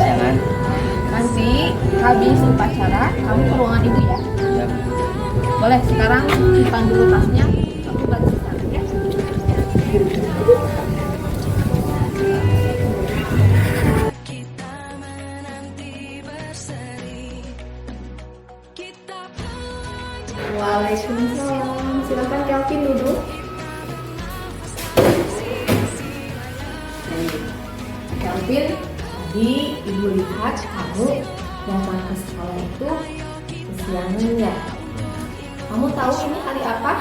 kesayangan. Nanti habis upacara kamu ke ruangan ibu ya. Ya. Boleh, sekarang simpan dulu tasnya. Kamu balik ke sana ya. Waalaikumsalam. Silakan Kelvin duduk. Kelvin, tadi ibu lihat kamu datang ke sekolah itu kesiangan ya. Kamu tahu ini hari apa?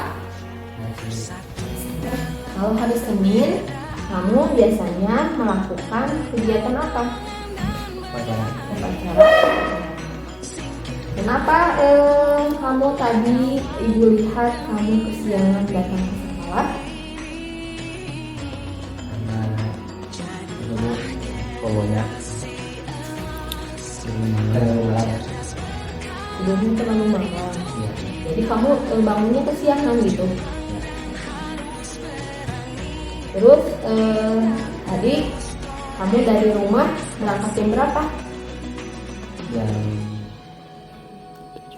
Kalau hari Senin, kamu biasanya melakukan kegiatan apa? Upacara. Kenapa kamu tadi ibu lihat kamu kesiangan datang ke sekolah? Karena dulu pokoknya terlalu malam. Tidurnya terlalu malam. Iya. Jadi kamu bangunnya kesiangan gitu. Terus tadi kamu dari rumah berangkat jam berapa? Jam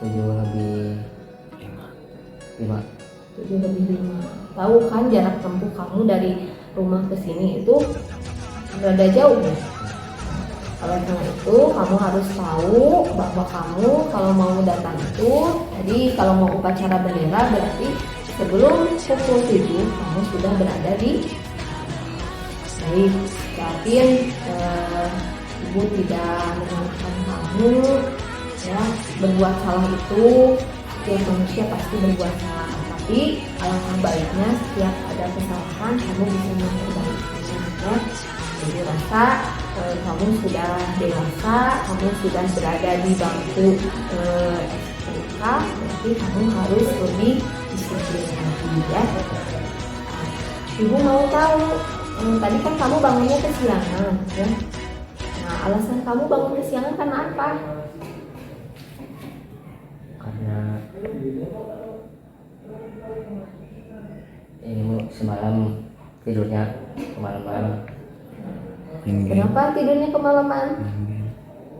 7:05. 7:05. Tahu kan jarak tempuh kamu dari rumah ke sini itu rada jauh ya? Oleh karena itu kamu harus tahu bahwa kamu kalau mau datang itu tadi kalau mau upacara bendera berarti sebelum pukul 7 kamu sudah berada di. Baik, yakin ibu tidak mengingatkan kamu ya berbuat salah itu. Setiap manusia pasti berbuat salah, tapi alangkah baiknya setiap ada kesalahan kamu bisa memperbaikinya ya. Jadi rasa kamu sudah dewasa, kamu sudah berada di bangku SMK, berarti kamu harus lebih disiplin lagi ya. Ibu mau tahu, tadi kan kamu bangunnya kesiangan ya. Nah, alasan kamu bangun kesiangan karena apa? Karena ini semalam tidurnya kemalam-malam. Kenapa tidurnya kemalaman?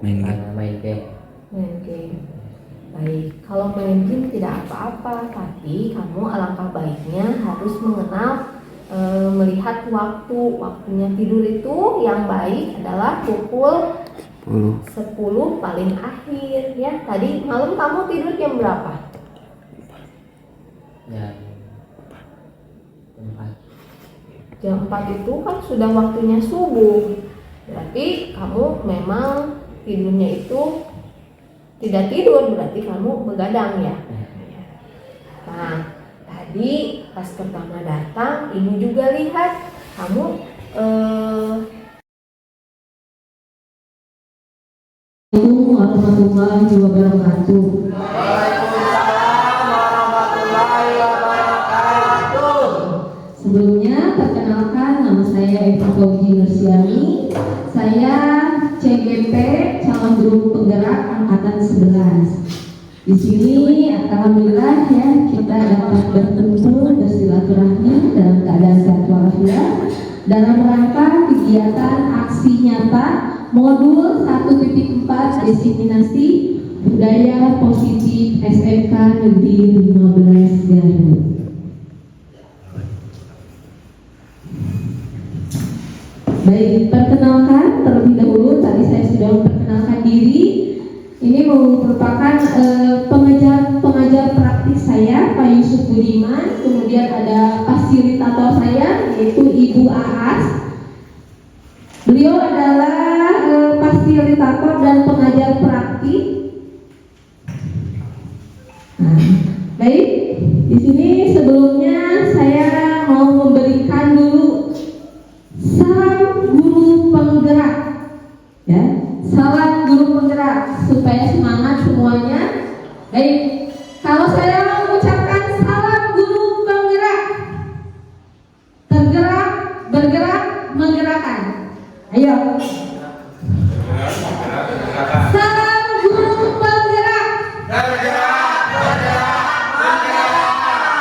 Karena main game. Main game. Baik, kalau main game tidak apa-apa, tapi kamu alangkah baiknya harus mengenal melihat waktunya tidur itu yang baik adalah pukul 10 paling akhir ya. Tadi malam kamu tidur jam berapa? Jam 4. Jam 4 itu kan sudah waktunya subuh. Berarti kamu memang tidurnya itu tidak tidur, berarti kamu begadang ya. Nah, tadi pas pertama datang, ibu juga lihat kamu Assalamualaikum warahmatullahi wabarakatuh. Waalaikumsalam warahmatullahi wabarakatuh. Sebelumnya perkenalkan, nama saya Eva Fauzi Nursiani. Saya CGP calon guru penggerak angkatan 11. Di sini alhamdulillah ya kita dapat bertemu bersilaturahmi dalam keadaan sehat walafiat dalam rangka kegiatan aksi nyata modul 1.4 diseminasi budaya positif SMK Negeri 15 Garut. Baik, perkenalkan terlebih dahulu tadi saya sudah memperkenalkan diri. Ini merupakan pengajar praktis saya Pak Yusuf Budiman. Kemudian ada fasilitator saya yaitu Ibu Aas. Beliau adalah fasilitator dan pengajar praktik. Nah, baik, di sini sebelumnya saya mau memberikan dulu salam guru penggerak, ya, salam guru penggerak supaya semangat semuanya. Baik, kalau saya mengucapkan salam guru penggerak, tergerak, bergerak, menggerakkan. Ayo. Salam guru penggerak. Bergerak, bergerak, bergerak.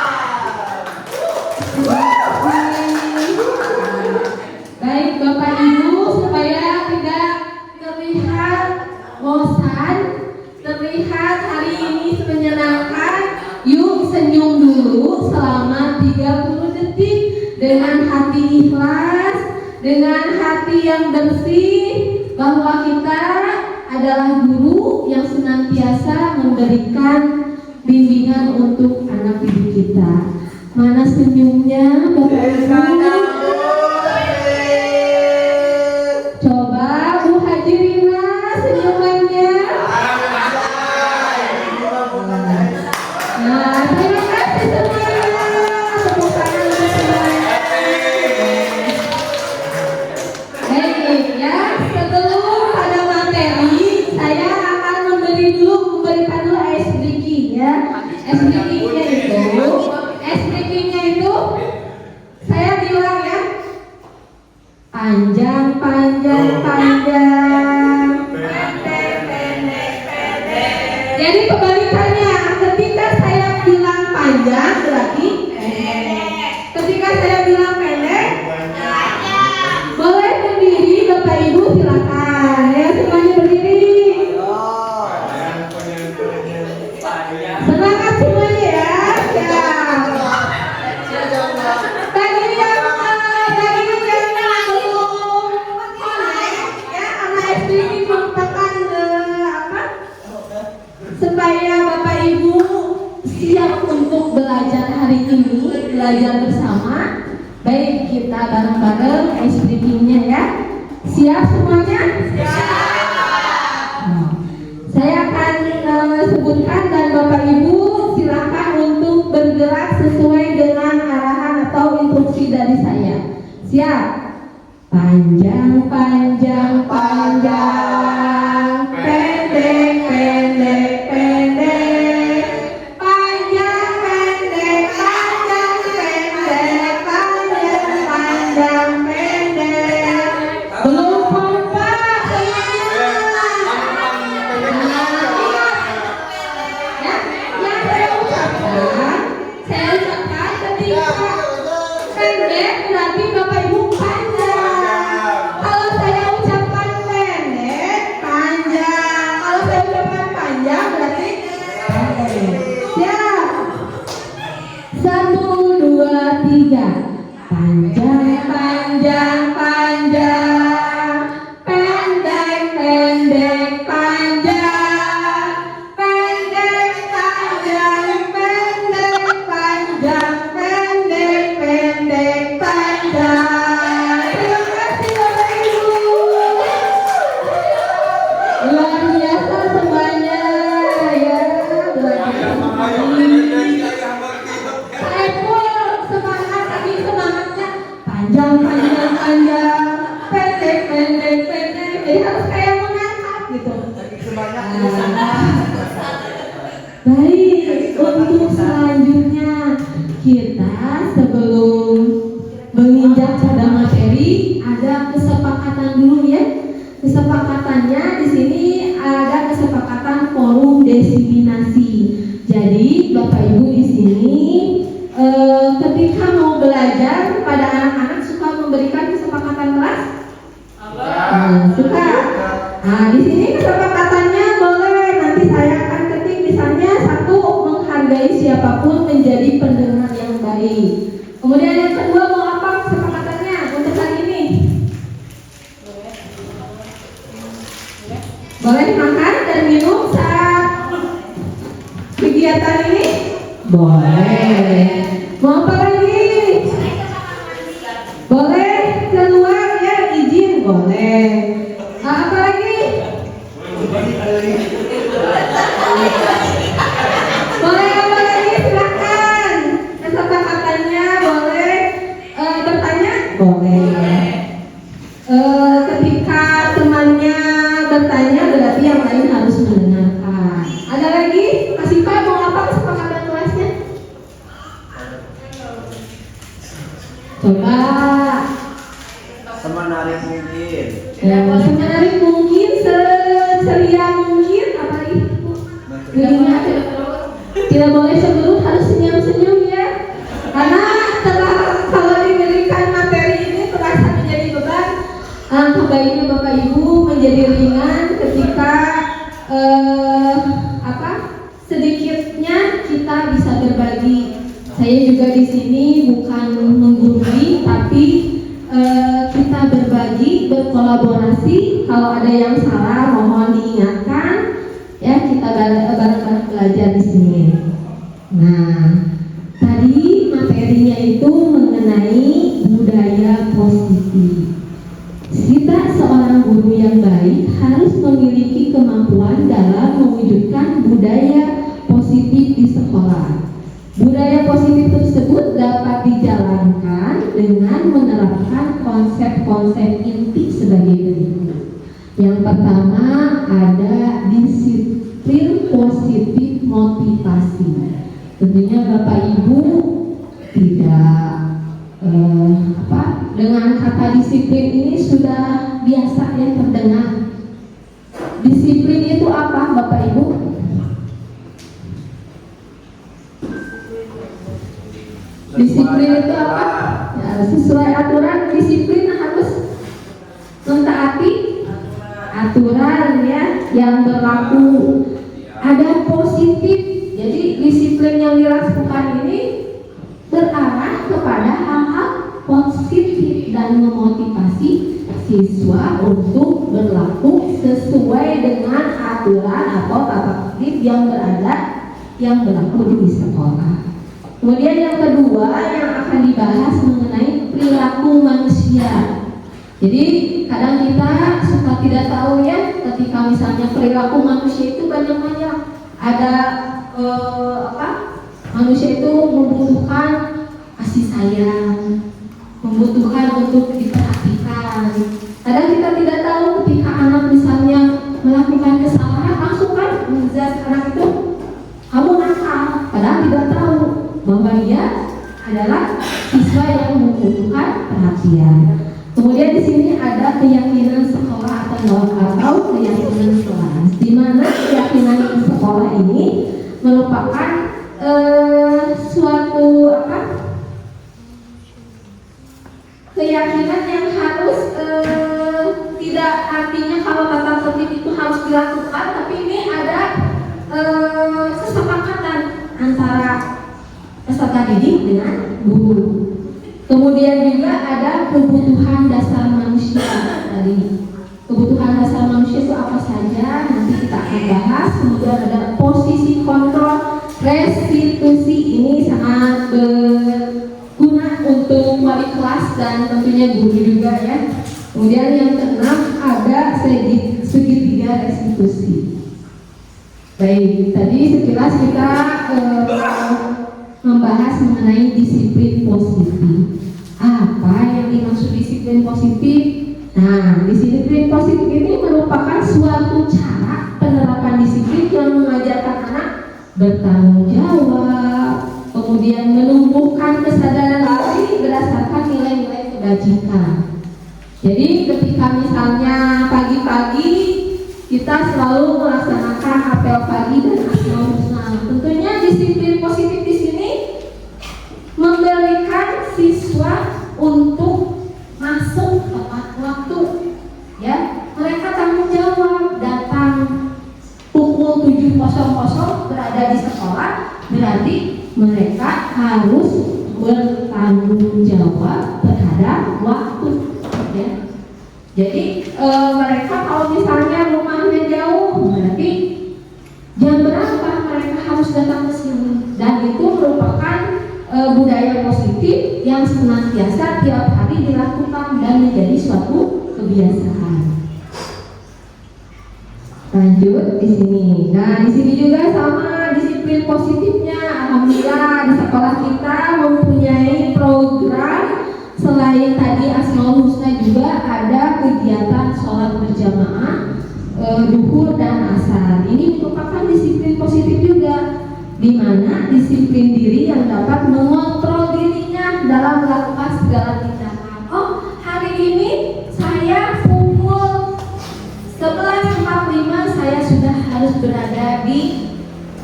dengan hati ikhlas, dengan hati yang bersih, bahwa kita adalah guru yang senantiasa memberikan bimbingan untuk anak didik kita. Mana senyumnya Bapak Ibu? Coba Bu Haji Rina senyumannya. Nah, terima kasih semuanya. Tepuk tangan untuk semuanya. Baik ya, sebelum pada materi, saya akan memberikan dulu ice breaking ya. Ice breakingnya itu saya bilang ya, panjang, panjang, panjang, pendek, pendek, pendek. Jadi kebalikannya, ketika saya bilang panjang berarti pendek. Ketika saya bilang pendek, boleh berdiri Bapak Ibu, silakan ya, semuanya berdiri. Semangat semuanya ya. Supaya Bapak Ibu siap untuk belajar hari ini, belajar bersama. Baik, kita bareng-bareng ice breakingnya ya. Siap semuanya? Siap. Saya akan sebutkan dan Bapak Ibu silakan untuk bergerak sesuai dengan arahan atau instruksi dari saya. Siap? Panjang, panjang, panjang, pendek, pendek, pendek, panjang, pendek, panjang, pendek, panjang, panjang, pendek. Belum kompak semuanya. Ya, yang saya ucapkan ketika pendek berarti Bapak Ibu panjang. Kalau saya ucapkan pendek, panjang. Kalau saya ucapkan panjang berarti pendek. Siap. 1, 2, 3. Panjang, panjang, panjang. Pendek, pendek, panjang. Pendek, panjang, pendek, panjang, pendek, pendek, panjang. Terima kasih Bapak Ibu. Luar biasa semuanya ya, belajar sekali. Saya pun semangat tadi, semangatnya panjang, panjang, panjang, pendek, pendek, pendek. Jadi harus kayak mengangkat gitu. Baik, untuk selanjutnya kita sebelum menginjak pada materi ada kesepakatan dulu ya. Kesepakatannya di sini ada kesepakatan forum desiminasi. Jadi Bapak Ibu di sini ketika mau belajar pada anak-anak suka memberikan kesepakatan kelas? Suka. Nah, di sini kesepakatannya boleh nanti saya akan ketik misalnya 1, menghargai siapapun menjadi pendengar yang baik. Kemudian yang kedua mau apa kesepakatannya untuk hari ini? Boleh makan dan minum saat kegiatan ini? Boleh. Mau apa lagi? Boleh keluar ya, izin boleh. Apa lagi? Boleh apa lagi? Silakan. Kesepakatannya boleh bertanya? Boleh. Ketika temannya bertanya berarti yang lain harus mendengarkan. Ada lagi? Mas Ipa mau apa kesepakatan kelasnya? Coba. Semenarik mungkin. Semenarik mungkin, seceria mungkin, apalagi dirinya tidak boleh segerut, harus senyum-senyum ya. Karena kalau diberikan materi ini terasa menjadi beban, kebaiknya Bapak Ibu menjadi ringan ketika sedikitnya kita bisa berbagi Saya juga di sini bukan menggurui, tapi kita berbagi, berkolaborasi. Kalau ada yang salah, mohon diingatkan. Ya, kita bareng-bareng belajar di sini. Nah, tadi materinya itu mengenai budaya positif. Kita seorang guru yang baik harus memiliki kemampuan dalam mewujudkan budaya positif di sekolah. Budaya positif tersebut dapat dijalankan dengan menerapkan konsep-konsep inti sebagai berikut. Yang pertama ada disiplin positif motivasi. Tentunya Bapak Ibu tidak dengan kata disiplin ini sudah biasa ya terdengar. Disiplin itu apa Bapak Ibu? Disiplin itu apa? Ya, sesuai aturan. Disiplin harus mentaati aturan ya yang berlaku. Ada positif. Jadi disiplin yang dilakukan ini berarah kepada hal-hal positif dan memotivasi siswa untuk berlaku sesuai dengan aturan atau tata tertib yang berlaku di sekolah. Kemudian yang kedua yang akan dibahas mengenai perilaku manusia. Jadi kadang kita suka tidak tahu ya, ketika misalnya perilaku manusia itu banyak-banyak. Ada manusia itu membutuhkan kasih sayang, membutuhkan untuk diperhatikan. Kadang kita tidak tahu ketika anak misalnya melakukan kesalahan, langsung kan menjudge anak itu kamu nakal, padahal tidak tahu bahwa dia adalah siswa yang membutuhkan perhatian. Kemudian di sini ada keyakinan sekolah atau keyakinan kelas, di mana keyakinan sekolah ini merupakan suatu keyakinan yang harus tidak artinya kalau tata tertib itu harus dilakukan, tapi ini ada kesepakatan antara peserta didik dengan guru. Kemudian juga ada kebutuhan dasar manusia tadi. Kebutuhan dasar manusia itu apa saja? Nanti kita akan bahas. Kemudian ada posisi kontrol restitusi, ini sangat berguna untuk wali kelas dan tentunya guru juga ya. Kemudian yang keenam ada segitiga restitusi. Baik, tadi sekilas kita membahas mengenai disiplin positif. Apa yang dimaksud disiplin positif? Nah, disiplin positif ini merupakan suatu cara penerapan disiplin yang mengajarkan anak bertanggung jawab, kemudian menumbuhkan kesadaran diri berdasarkan nilai-nilai kebajikan. Jadi ketika misalnya pagi-pagi kita selalu melaksanakan apel pagi dan asmaul husna. Tentunya disiplin positif di sini memberikan siswa untuk masuk tepat waktu. Ya, mereka tanggung jawab, datang pukul 7.00 berada di sekolah, berarti mereka harus bertanggung jawab terhadap waktu. Ya. Jadi mereka kalau misalnya rumahnya jauh, berarti jam berapa mereka harus datang ke sini, dan itu merupakan budaya positif yang senantiasa tiap hari dilakukan dan menjadi suatu kebiasaan. Lanjut di sini. Nah, di sini juga sama disiplin positifnya. Alhamdulillah di sekolah kita mempunyai program. Selain tadi asmaul husna juga ada kegiatan sholat berjamaah, duhur dan asar. Ini merupakan disiplin positif juga, di mana disiplin diri yang dapat mengontrol dirinya dalam melakukan segala tindakan. Oh, hari ini saya pukul 11.45 saya sudah harus berada di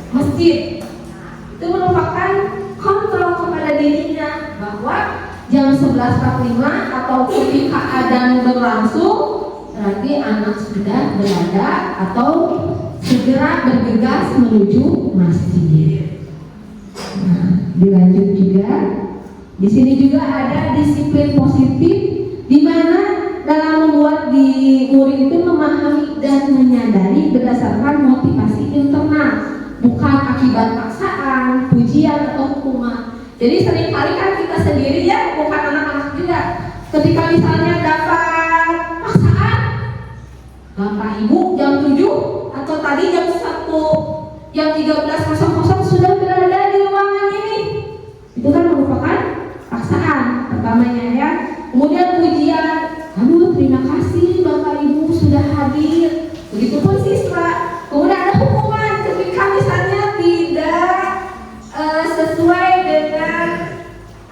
masjid. Itu merupakan kontrol kepada dirinya bahwa jam 11.45 atau ketika adzan berlangsung berarti anak sudah berada atau segera bergegas menuju masjid. Nah, dilanjut juga. Di sini juga ada disiplin positif, di mana dalam membuat di murid itu memahami dan menyadari berdasarkan motivasi internal, bukan akibat paksaan, pujian atau hukuman. Jadi seringkali kan kita sendiri ya, bukan anak-anak juga. Ketika misalnya dapat paksaan, Bapak Ibu jam 7 atau tadi jam 13.00 sudah berada di ruangan ini. Itu kan merupakan paksaan pertamanya ya. Kemudian pujian, aduh terima kasih Bapak Ibu sudah hadir. Begitupun siswa. Kemudian ada hukuman ketika misalnya tidak sesuai dengan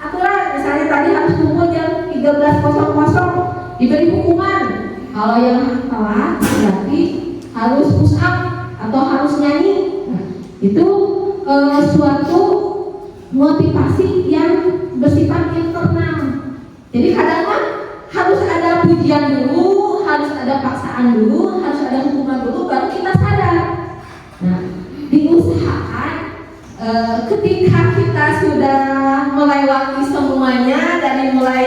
aturan. Misalnya tadi harus kumpul jam 13.00, diberi hukuman. Kalau yang telat berarti harus push up atau harus nyanyi. Nah, itu suatu motivasi yang bersifat internal. Jadi kadang-kadang harus ada pujian dulu, harus ada paksaan dulu, harus ada hukuman dulu, baru kita sadar. Nah, diusahakan ketika kita sudah melewati semuanya, dari mulai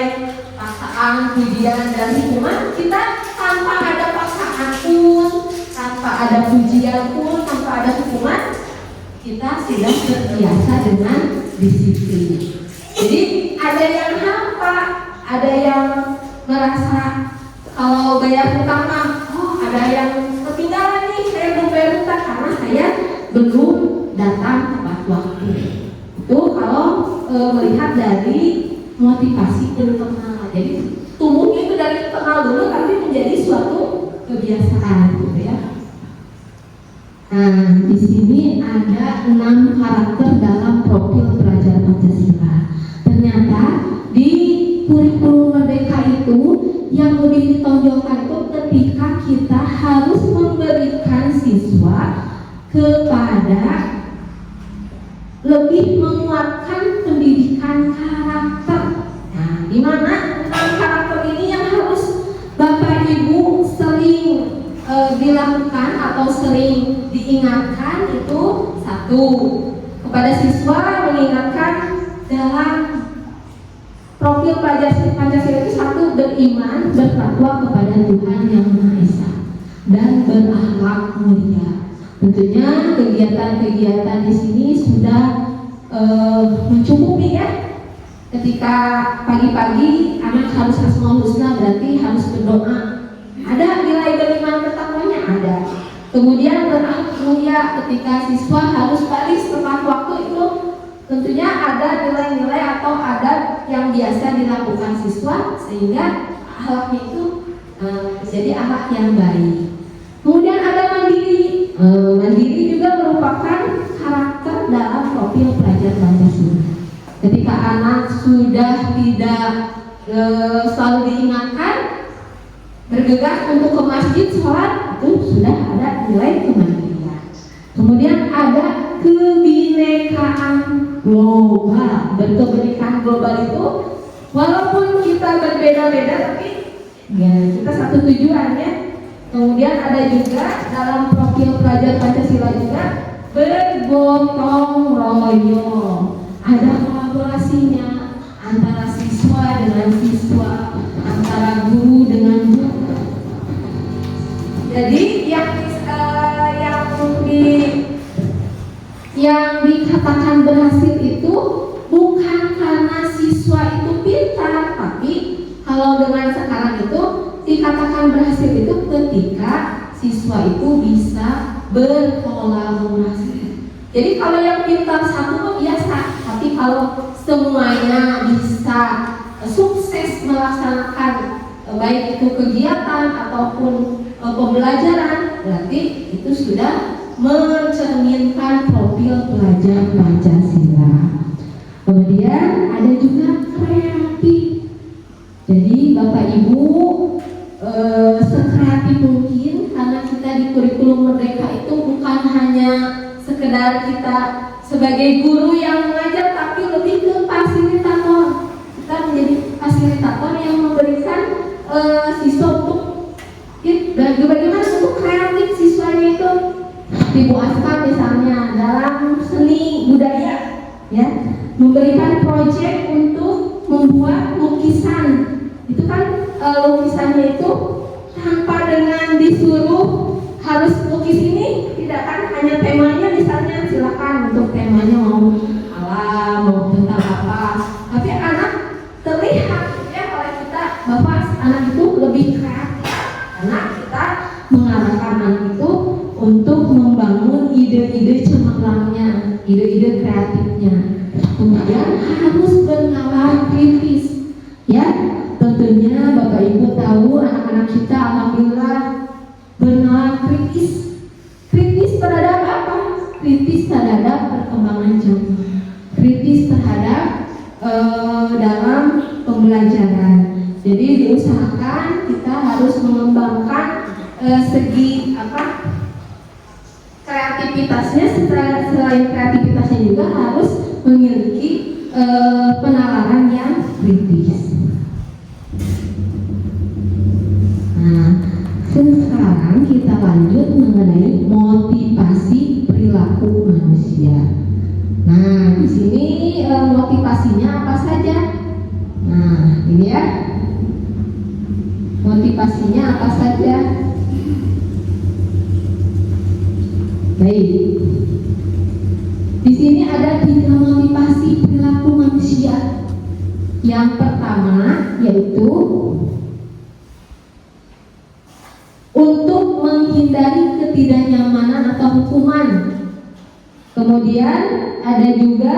paksaan, pujian, dan hukuman, kita tanpa ada paksaan pun, tanpa ada pujian pun, tanpa ada hukuman, kita sudah terbiasa dengan disiplin. Jadi ada yang hampa, ada yang merasa kalau bayar hutang oh ada yang ketinggalan nih, saya belum bayar hutang karena saya belum datang tepat waktu. Itu kalau melihat dari motivasi internal. Jadi tumbuhnya itu dari internal dulu, tapi menjadi suatu kebiasaan, gitu ya. Nah, di sini ada 6 karakter dalam profil pelajar Pancasila. Ternyata di kurikulum Merdeka itu yang lebih ditonjolkan itu ketika kita harus memberikan siswa kepada lebih menguatkan pendidikan karakter. Nah, di mana karakter ini yang harus Bapak Ibu sering dilakukan atau sering diingatkan itu. Satu, kepada siswa mengingatkan dalam profil pelajar Pancasila itu satu, beriman, bertakwa kepada Tuhan Yang Maha Esa, dan berakhlak mulia. Tentunya kegiatan-kegiatan di sini sudah mencukupi ya. Ketika pagi-pagi anak harus asmaul husna, berarti harus berdoa. Ada nilai beriman bertakwanya, ada. Kemudian berakhlak mulia, ketika siswa harus baris tepat waktu, itu tentunya ada nilai-nilai atau adat yang biasa dilakukan siswa sehingga akhlaknya itu menjadi akhlak yang baik. Kemudian ada mandiri. Mandiri juga merupakan karakter dalam profil pelajar Pancasila. Ketika anak sudah tidak selalu diingatkan bergegas untuk ke masjid sholat, itu sudah ada nilai kemandirian. Kemudian ada kebinekaan global. Berkebinekaan global itu walaupun kita berbeda-beda, tapi ya kita satu tujuannya. Kemudian ada juga dalam profil pelajar Pancasila juga bergotong royong. Ada kolaborasinya antara siswa dengan siswa, antara guru dengan guru. Jadi yang dikatakan berhasil itu bukan karena siswa itu pintar, tapi kalau dengan sekarang itu dikatakan berhasil itu ketika siswa itu bisa berkolaborasi. Jadi kalau yang pintar satu biasa, tapi kalau semuanya bisa sukses melaksanakan baik itu kegiatan ataupun pembelajaran, berarti itu sudah mencerminkan profil pelajar Pancasila. Kemudian ada juga kreatif. Jadi Bapak Ibu sekreatif mungkin, karena kita di kurikulum Merdeka itu bukan hanya sekedar kita sebagai guru yang mengajar, tapi lebih ke fasilitator. Kita menjadi fasilitator yang memberikan siswa untuk bagaimana untuk kreatif siswanya itu. Ibu Aska misalnya dalam seni budaya, ya memberikan proyek untuk membuat lukisan. Itu kan lukisannya itu tanpa dengan disuruh harus lukis ini, tidak kan, hanya temanya misalnya silakan untuk temanya mau alam, mau tentang apa. Tapi anak terlihat ya oleh kita bahwa anak itu lebih kreatif karena kita mengarahkan anak itu untuk membangun ide-ide cemerlangnya, ide-ide kreatifnya. Kemudian harus bernalar kritis, ya. Tentunya Bapak Ibu tahu anak-anak kita alhamdulillah bernalar kritis. Kritis terhadap apa? Kritis terhadap perkembangan zaman. Kritis terhadap dalam pembelajaran. Jadi diusahakan kita harus mengembangkan segi apa? Kreativitasnya. Selain kreativitasnya juga harus memiliki penalaran yang kritis. Nah, sekarang kita lanjut mengenai motivasi perilaku manusia. Nah, di sini motivasinya apa saja? Nah, ini ya. Motivasinya apa saja? Baik. Di sini ada 3 motivasi perilaku manusia. Yang pertama yaitu untuk menghindari ketidaknyamanan atau hukuman. Kemudian ada juga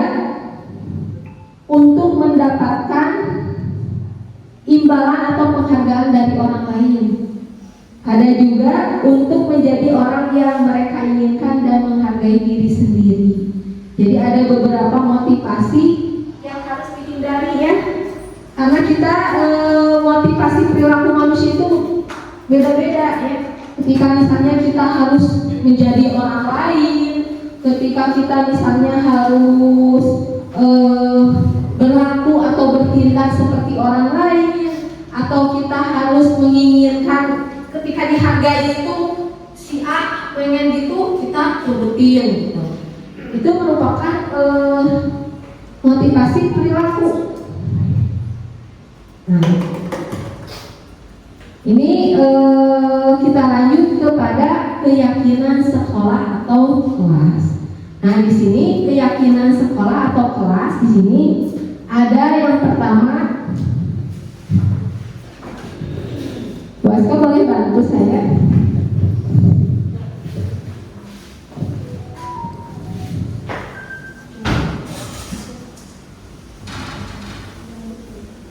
untuk mendapatkan imbalan atau penghargaan dari orang lain. Ada juga untuk menjadi orang yang mereka inginkan dan menghargai diri sendiri. Jadi ada beberapa motivasi yang harus dihindari ya. Karena kita motivasi perilaku manusia itu beda-beda ya. Ketika misalnya kita harus menjadi orang lain, ketika kita misalnya harus berlaku atau bertindak seperti orang lain, atau kita harus menginginkan ketika dihargai itu si A pengen gitu, kita turutin gitu. Itu merupakan motivasi perilaku. Nah, ini kita lanjut kepada keyakinan sekolah atau kelas. Nah, di sini keyakinan sekolah atau kelas di sini ada yang pertama. Bu Aska boleh bantu saya?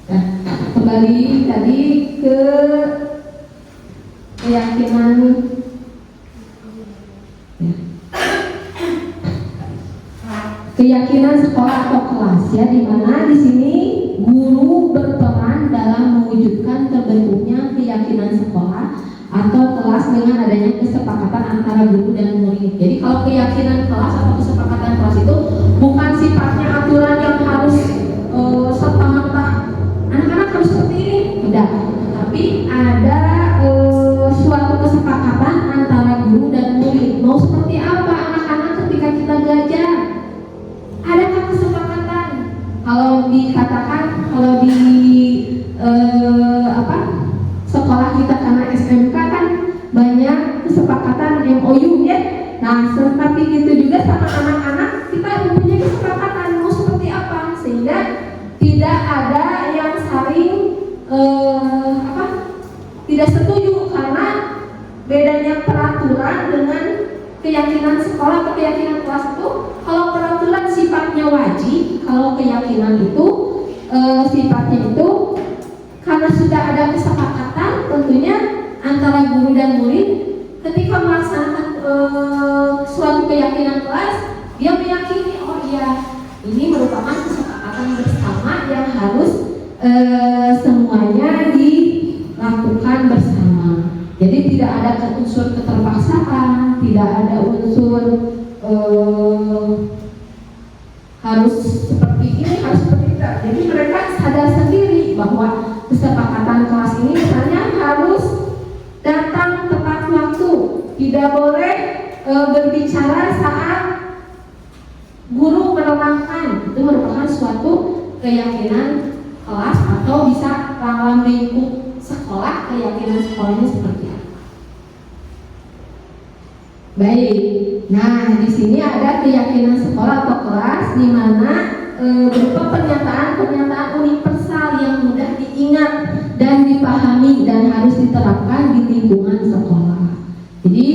Nah, kembali tadi ke keyakinan ya. Keyakinan sekolah atau kelas ya, di mana di sini guru berperan dalam mewujudkan terbentuknya keyakinan sekolah atau kelas dengan adanya kesepakatan antara guru dan murid. Jadi kalau keyakinan kelas atau kesepakatan kelas itu bukan sifatnya aturan yang harus serta-merta anak-anak harus seperti ini, tidak. Tapi ada suatu kesepakatan antara guru dan murid. Mau seperti apa anak-anak ketika kita belajar? Adakah kesepakatan? Kalau dikatakan, kalau di sekolah kita karena SMK kan banyak kesepakatan MOU ya. Nah, seperti itu juga sama anak-anak kita mempunyai kesepakatan mau seperti apa, sehingga tidak ada yang saling tidak setuju karena bedanya peraturan dengan keyakinan sekolah atau keyakinan kelas itu. Kalau peraturan sifatnya wajib, kalau keyakinan itu sifatnya itu karena sudah ada kesepakatan tentunya antara guru dan murid ketika melaksanakan suatu keyakinan kelas, dia meyakini oh iya ini merupakan kesepakatan bersama yang harus semuanya dilakukan bersama. Jadi tidak ada unsur keterpaksaan, tidak ada unsur harus seperti ini, harus seperti itu. Jadi mereka sadar sendiri bahwa kesepakatan kelas ini misalnya harus datang tepat waktu, tidak boleh berbicara saat guru menerangkan. Itu merupakan keyakinan kelas atau bisa dalam lingkup sekolah, keyakinan sekolahnya seperti apa. Baik, nah di sini ada keyakinan sekolah atau kelas di mana berupa pernyataan universal yang mudah diingat dan dipahami dan harus diterapkan di lingkungan sekolah. Jadi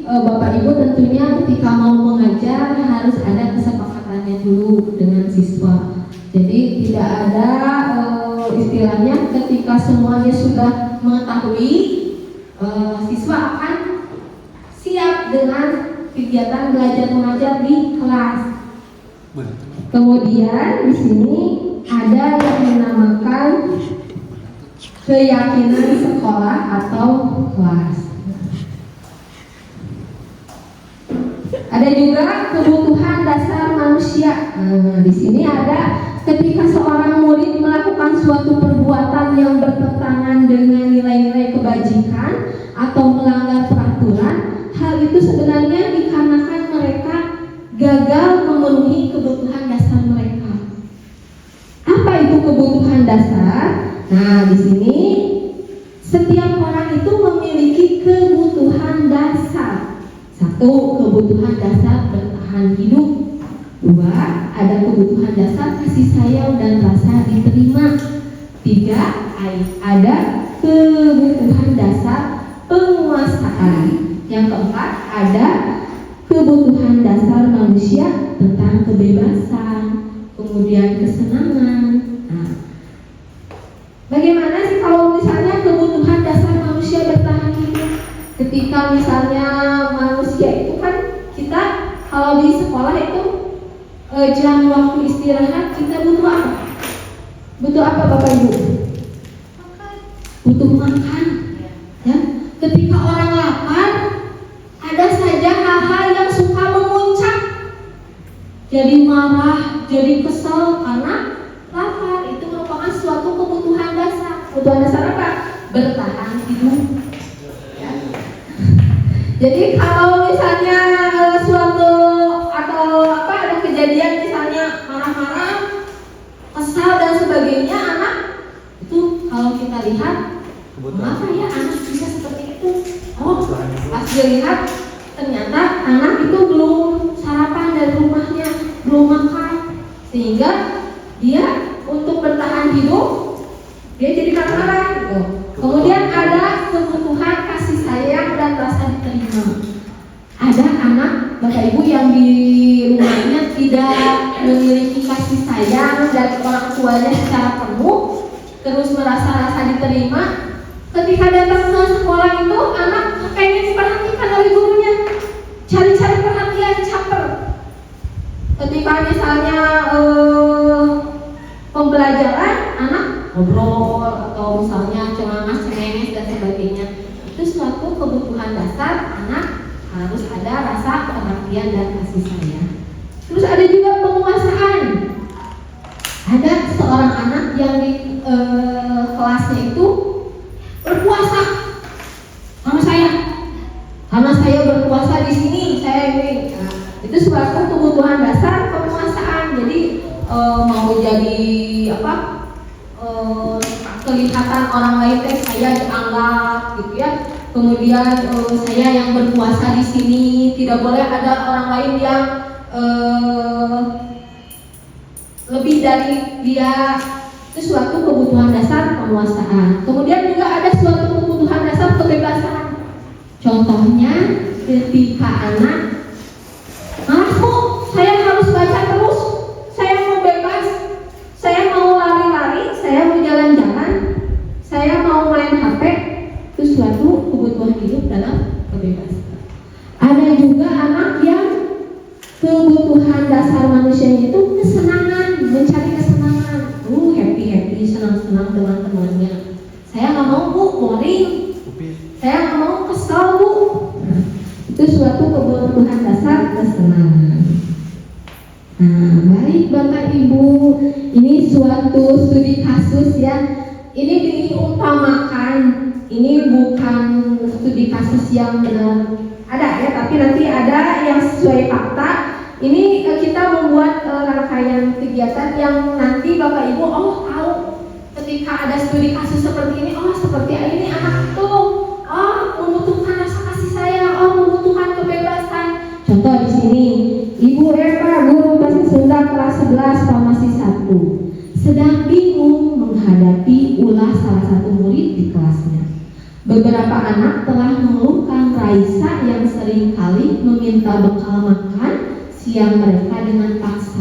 Bapak Ibu tentunya ketika mau mengajar harus ada kesepakatannya dulu dengan siswa. Jadi tidak ada istilahnya ketika semuanya sudah mengetahui, siswa akan siap dengan kegiatan belajar mengajar di kelas. Kemudian di sini ada yang dinamakan keyakinan sekolah atau kelas. Ada juga kebutuhan dasar manusia. Nah, di sini ada ketika seorang murid melakukan suatu perbuatan yang bertentangan dengan nilai-nilai kebajikan atau melanggar peraturan, hal itu sebenarnya dikarenakan mereka gagal memenuhi kebutuhan dasar mereka. Apa itu kebutuhan dasar? Nah, di sini setiap orang itu memiliki kebutuhan dasar. Satu, kebutuhan dasar bertahan hidup. Dua, ada kebutuhan dasar kasih sayang dan rasa diterima. Tiga, ada kebutuhan dasar penguasaan. Yang keempat, ada kebutuhan dasar manusia tentang kebebasan, kemudian kesenangan. Nah, bagaimana sih kalau misalnya kebutuhan dasar manusia bertahan hidup? Ketika misalnya manusia itu kan kita kalau di sekolah itu jam waktu istirahat kita butuh apa? Butuh apa Bapak Ibu? Butuh makan. Ya. Ketika orang lapar, ada saja hal-hal yang suka memuncak. Jadi marah, jadi kesel karena lapar. Itu merupakan suatu kebutuhan dasar. Kebutuhan dasar apa? Bertahan hidup. Ya. Jadi kalau misalnya suatu atau ada kejadian misalnya marah-marah, kesal dan sebagainya, anak itu kalau kita lihat mengapa ya anak bisa seperti itu? Oh, pas dilihat ternyata anak itu belum sarapan dari rumahnya, belum makan, sehingga dia untuk bertahan hidup dia jadi marah gitu. Kemudian ada kebutuhan kasih sayang dan rasa diterima. Ada anak Bapak Ibu yang di rumahnya tidak memiliki kasih sayang dari orang tuanya secara penuh, terus merasa rasa diterima. Ketika datang ke sekolah itu anak pengen diperhatikan oleh gurunya, cari-cari perhatian, caper. Ketika misalnya pembelajaran, anak ngobrol atau misalnya cengenges dan sebagainya, itu suatu kebutuhan dasar anak harus ada rasa perhatian dan kasih sayang. Terus ada juga penguasaan. Ada seorang anak yang di kelasnya itu berkuasa sama saya. Karena saya berkuasa di sini, saya ini. Nah, itu suatu kebutuhan dasar penguasaan. Jadi mau jadi kelihatan orang lain saya dianggap gitu ya. Kemudian saya yang berkuasa di sini, tidak boleh ada orang lain yang lebih dari dia. Itu suatu kebutuhan dasar penguasaan. Kemudian juga ada suatu kebutuhan dasar kebebasan. Contohnya ketika anak malas Bu, saya harus baca terus, saya mau bebas, saya mau lari-lari, saya mau jalan-jalan, saya mau main HP. Itu suatu kebutuhan hidup dalam kebebasan. Ada juga anak yang kebutuhan dasar manusianya itu kesenangan, mencari kesenangan. Happy, senang-senang dengan temannya. Saya nggak mau Bu, boring. Saya nggak mau, kesal Bu. Itu suatu kebutuhan dasar kesenangan. Nah, baik Bapak Ibu, ini suatu studi kasus ya. Ini diumpamakan. Ini bukan studi kasus yang benar ada ya, tapi nanti ada yang sesuai fakta Ini kita membuat rangkaian kegiatan yang nanti Bapak Ibu tahu ketika ada studi kasus seperti ini, seperti ini anak itu membutuhkan rasa kasih sayang, membutuhkan kebebasan. Contoh di sini, Ibu Eva, guru bahasa Sunda kelas 11 Farmasi 1, sedang bingung menghadapi ulah salah satu murid di kelasnya. Beberapa anak telah mengeluhkan Raisa yang sering kali meminta bekal makan siang mereka dengan paksa.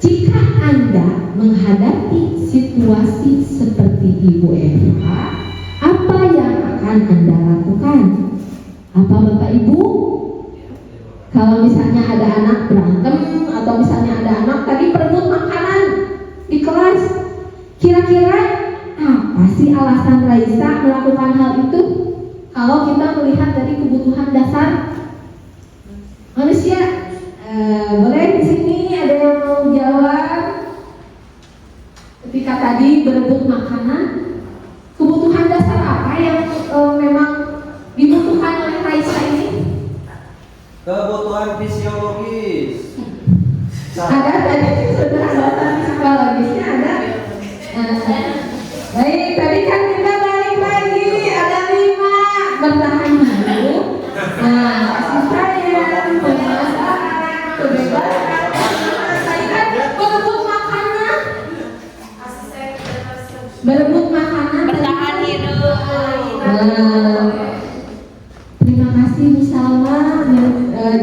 Jika Anda menghadapi situasi seperti Ibu Eva, apa yang akan Anda lakukan? Apa Bapak Ibu? Kalau misalnya ada anak berantem, atau misalnya ada anak tadi berebut makanan di kelas, kira-kira apa sih alasan Raisa melakukan hal itu? Kalau kita melihat dari kebutuhan dasar manusia, boleh di sini ada yang mau jawab? Ketika tadi berebut makanan, kebutuhan dasar apa yang memang dibutuhkan oleh Raisa ini? Kebutuhan fisiologis. Ada tadi sudah alasan psikologisnya ada. Baik, tadi kan kita balik lagi ada 5 bertahan hidup. Kasih sayang, penguasaan, kebebasan, tadi kan berebut makanan. Berebut makanan, bertahan hidup. Terima kasih Bu Salma,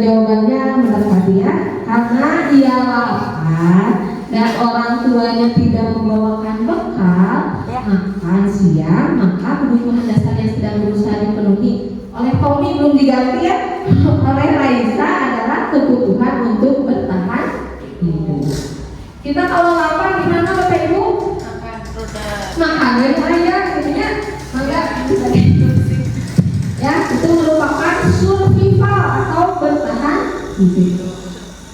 jawabannya mendapati ya. Karena ia lapar dan orang tuanya tidak membawakan bekal makan siang, maka kebutuhan dasar yang sedang berusaha dipenuhi oleh Tommy belum diganti ya, oleh Raisa adalah kebutuhan untuk bertahan hidup. Kita kalau lapar gimana Bapak Ibu? Makan aja, jadinya mangga bisa ya, itu merupakan survival atau bertahan hidup.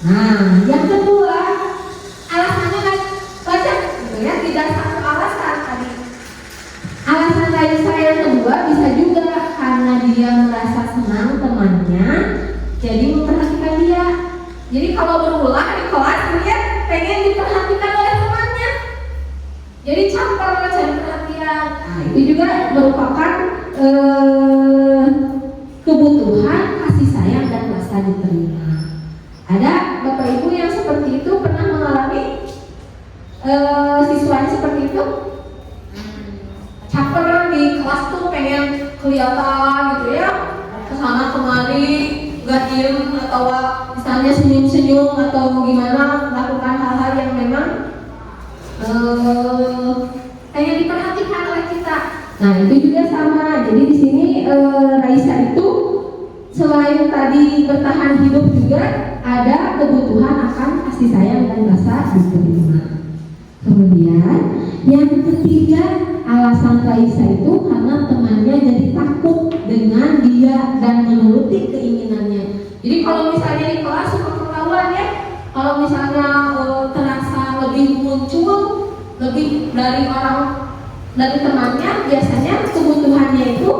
Nah, yang kedua, alasannya banyak gitu ya, tidak satu alasan tadi. Alasan Raisa yang kedua bisa juga karena dia merasa senang temannya, jadi memperhatikan dia. Jadi kalau berulah di kelas dia pengen diperhatikan oleh temannya, jadi caper mencari perhatian. Nah, itu juga merupakan kebutuhan kasih sayang dan rasa diterima. Ada Bapak Ibu yang seperti itu pernah mengalami siswanya seperti itu? Caper di kelas tuh pengen kelihatan gitu ya, kesana kemari, gak diem atau misalnya senyum-senyum atau gimana, melakukan hal-hal yang memang pengen diperhatikan oleh kita. Nah itu juga sama. Jadi di sini Raisa itu selain tadi bertahan hidup juga ada kebutuhan akan kasih sayang dan rasa diterima. Kemudian yang ketiga, alasan Raisa itu karena temannya jadi takut dengan dia dan menuruti keinginannya. Jadi kalau misalnya di kelas suka ketahuan ya, kalau misalnya terasa lebih muncul lebih dari temannya, biasanya kebutuhannya itu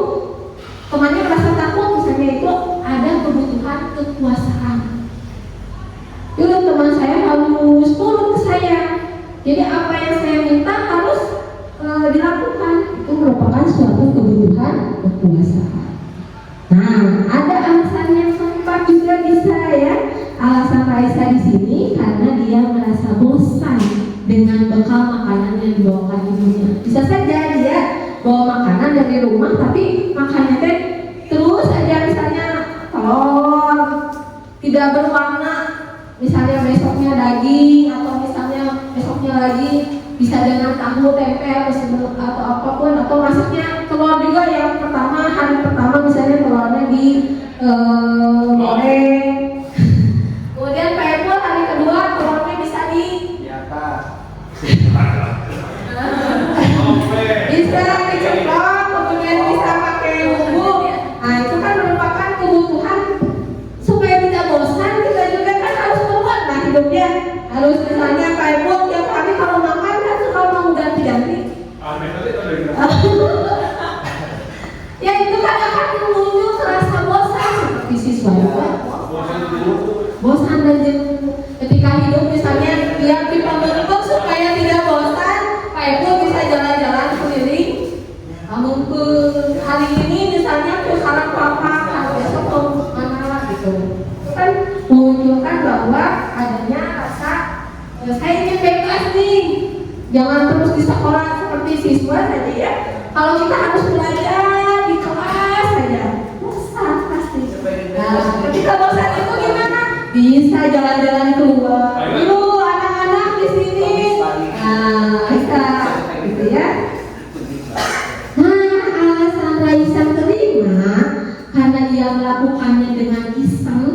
temannya merasa takut, misalnya itu ada kebutuhan kekuasaan. Dulu teman saya harus turun ke saya, jadi apa yang saya minta harus dilakukan. Itu merupakan suatu kebutuhan kekuasaan. Nah, ada alasan yang keempat juga bisa ya. Alasan Raisa di sini karena dia merasa bosan dengan bekal makanan yang dibawakan ibunya. Bisa saja dia bawa makanan dari rumah tapi makannya teh terus aja, misalnya telur tidak berwarna, misalnya besoknya daging, atau misalnya besoknya lagi bisa dengan tahu, tempe atau apapun, atau masuknya telur juga yang pertama, hari pertama misalnya telurnya di goreng, kemudian pepul hari kedua telurnya bisa di atas. bisa diceplok, kemudian bisa pakai bumbu. Nah itu kan merupakan kebutuhan supaya tidak bosan. Kita juga kan harus berwarna hidupnya, harus misalnya pepul tiap hari kalau makan kan suka mau ganti-ganti. Ya itu kan akan muncul rasa bosan seperti siswa juga. Bosan dan Jangan terus di sekolah seperti siswa saja ya. Kalau kita harus belajar di kelas saja, bosan pasti. Nah, ketika bosan itu gimana? Bisa jalan-jalan keluar. Yuk anak-anak di sini. Nah, bisa gitu ya. Nah, alasan Raisa terima karena dia melakukannya dengan iseng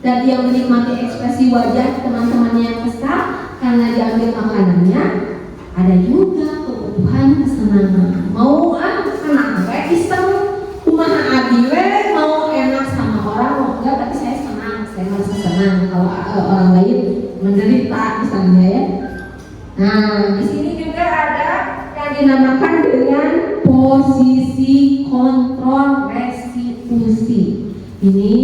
dan dia menikmati ekspresi wajah teman-temannya yang kesal karena diambil makanannya. Ada juga kebutuhan kesenangan. Mau senang, kayak iseng, kumaha abi mau enak sama orang, mau enggak, tapi saya senang, saya merasa senang kalau orang lain menderita misalnya ya. Nah, di sini juga ada yang dinamakan dengan posisi kontrol restitusi. Ini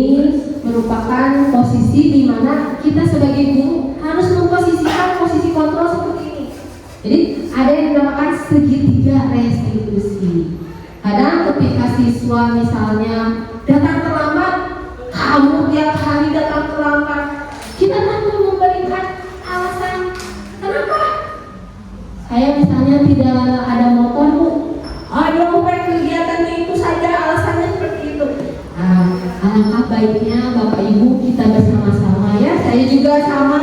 merupakan posisi di mana kita sebagai guru harus memposisikan posisi kontrol seperti ini. Jadi ada yang dinamakan segitiga restitusi. Kadang ketika siswa misalnya datang terlambat, kamu tiap hari datang terlambat, kita tanpa memberikan alasan kenapa. Saya misalnya tidak ada motor, Bu. Ayo kegiatannya itu saja, alasannya seperti itu. Nah, alangkah baiknya Bapak Ibu kita bersama-sama ya. Saya juga sama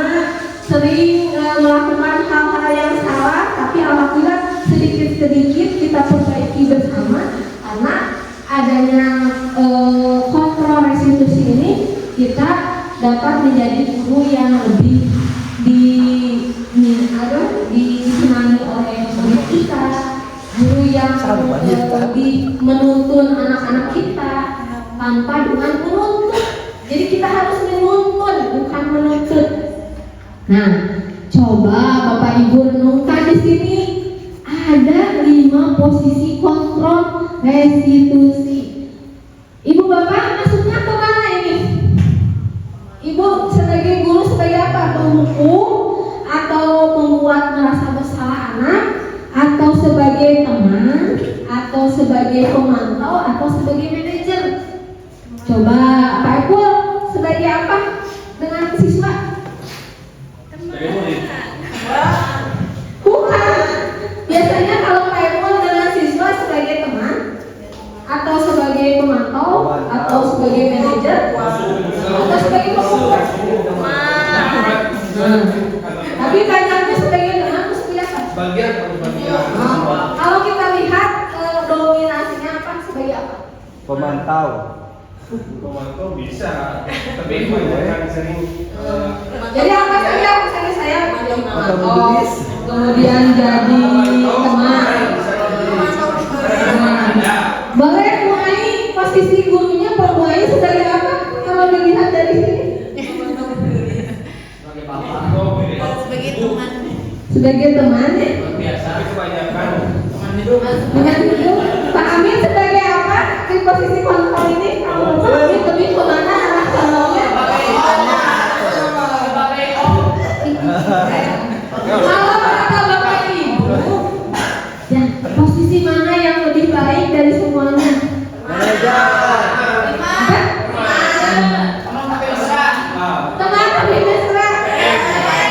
sering melakukan hal-hal yang salah, tapi alhamdulillah sedikit-sedikit kita perbaiki bersama karena adanya kontrol restitusi ini kita dapat menjadi guru yang lebih disenangi oleh murid kita, guru yang lebih menuntun anak-anak kita tanpa dengan menuntut. Jadi kita harus menuntun bukan menuntut. Nah, coba Bapak Ibu renungkan di sini ada 5 posisi kontrol restitusi. Ibu Bapak maksudnya kemana ini? Ibu sebagai guru sebagai apa? Penghukum atau membuat merasa bersalah anak, atau sebagai teman, atau sebagai pemantau, atau sebagai manajer? Coba Pak Eko sebagai apa dengan siswa? Bukan. Biasanya kalau Pak Eko dengan siswa sebagai teman, atau sebagai pemantau, atau sebagai manajer, atau sebagai pemantau. Tapi banyaknya sebagai teman atau sebagai apa? Bagian. Kalau kita lihat dominasinya apa? Sebagai apa? Pemantau. Pemantau bisa, tapi kebanyakan sering Jadi apa saja? Misalnya saya jadi pemantau, menulis. kemudian jadi teman. Boleh Bu Ai posisi gurunya Pak Bu Ai sebagai apa? Kalau dilihat dari sini? Sebagai teman ya? biasa, tapi kebanyakan Dengan itu Pak Amin sebagai apa? Di posisi kontrol ini kalau Pak Amin lebih kemana arah kontrolnya? Kalau kata Bapak Ibu, ya, posisi mana yang lebih baik dari semuanya? Teman lebih mesra.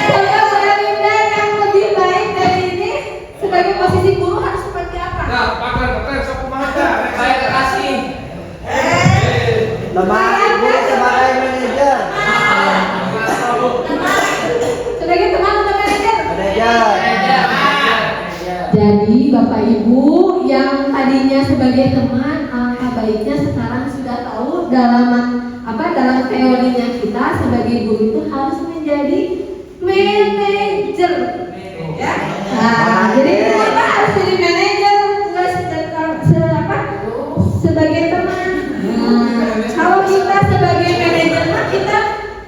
Coba Belinda yang lebih baik dari ini sebagai posisi guru harus seperti apa? nah, pakar sok kumaha saya kasih Teman ibu sebagai manajer. Sebagai teman atau manajer? Manajer. Jadi Bapak Ibu yang tadinya sebagai teman, alangkah baiknya sekarang sudah tahu dalam teorinya kita sebagai guru itu harus menjadi manajer. Ya. Nah, jadi kenapa harus jadi manajer? Sebagai teman. Kalau kita sebagai manajer, kita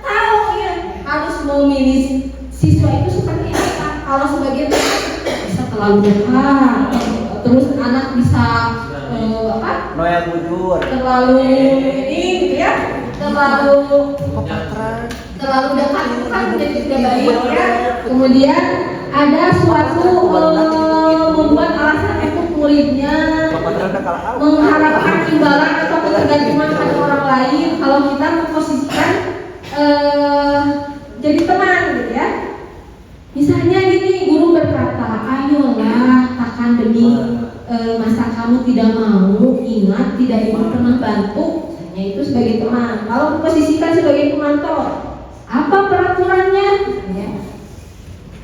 tahu ya harus memilih siswa itu seperti apa. Kalau sebagai teman bisa terlalu dekat, terus anak bisa Noel bujur. terlalu ini gitu ya, terlalu dekat itu kan menjadi tidak baik ya. Kemudian ada suatu membuat alasan untuk muridnya mengharapkan imbalan atau ketergantungan pada orang lain. Kalau kita memposisikan jadi teman gitu ya. Misalnya gini, guru berkata, ayo masa kamu tidak mau ingat, tidak ingin pernah bantu, misalnya itu sebagai teman. Kalau memposisikan sebagai pemantau, apa peraturannya? Ya.